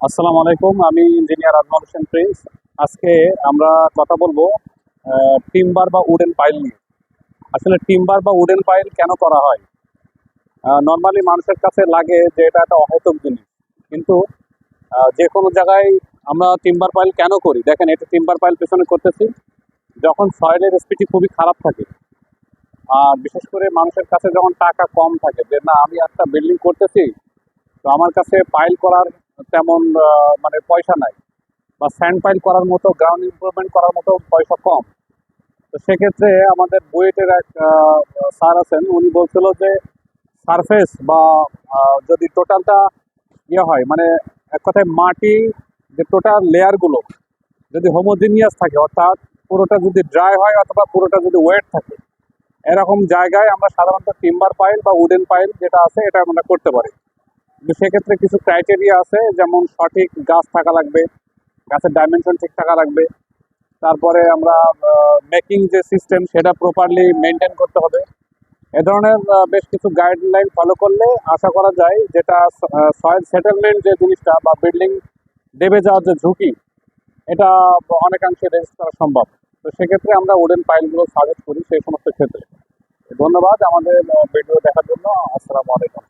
আসসালামু আলাইকুম, আমি ইঞ্জিনিয়ার আজমল হোসেন প্রিন্স। আজকে আমরা কথা বলবো টিম্বার বা উডেন পাইল নিয়ে। আসলে টিম্বার বা উডেন পাইল কেন করা হয়? নর্মালি মানুষের কাছে লাগে যে এটা একটা অহেতুক জিনিস, কিন্তু যে কোনো জায়গায় আমরা টিম্বার পাইল কেন করি দেখেন, এটা টিম্বার পাইল পেছনে করতেছি যখন সয়েলের স্পিডি খুবই খারাপ থাকে। আর বিশেষ করে মানুষের কাছে যখন টাকা কম থাকে, যে না আমি একটা বিল্ডিং করতেছি, তো আমার কাছে পাইল করার তেমন মানে পয়সা নাই, বা স্যান্ড পাইল করার মতো, গ্রাউন্ড ইমপ্রুভমেন্ট করার মতো পয়সা কম। তো সেক্ষেত্রে আমাদের বুয়েটের এক স্যার আছেন, উনি বলছিল যে সারফেস বা যদি টোটালটা ইয়ে হয়, মানে এক কথায় মাটি, যে টোটাল লেয়ারগুলো যদি হোমোজিনিয়াস থাকে, অর্থাৎ পুরোটা যদি ড্রাই হয় অথবা পুরোটা যদি ওয়েট থাকে, এরকম জায়গায় আমরা সাধারণত টিম্বার পাইল বা উডেন পাইল যেটা আছে এটা আমরা করতে পারি। কিন্তু সেক্ষেত্রে কিছু ক্রাইটেরিয়া আছে, যেমন সঠিক গাছ থাকা লাগবে, গাছের ডাইমেনশন ঠিক থাকা লাগবে। তারপরে আমরা মেকিং যে সিস্টেম সেটা প্রপারলি মেনটেন করতে হবে। এ ধরনের বেশ কিছু গাইডলাইন ফলো করলে আশা করা যায় যেটা সয়েল সেটেলমেন্ট যে জিনিসটা বা বিল্ডিং দেবে যাওয়ার যে ঝুঁকি, এটা অনেকাংশে রেজিস্ট করা সম্ভব। তো সেক্ষেত্রে আমরা উডেন পাইলগুলো সাজেস্ট করি সেই সমস্ত ক্ষেত্রে। ধন্যবাদ আমাদের ভিডিও দেখার জন্য। আসসালামু আলাইকুম।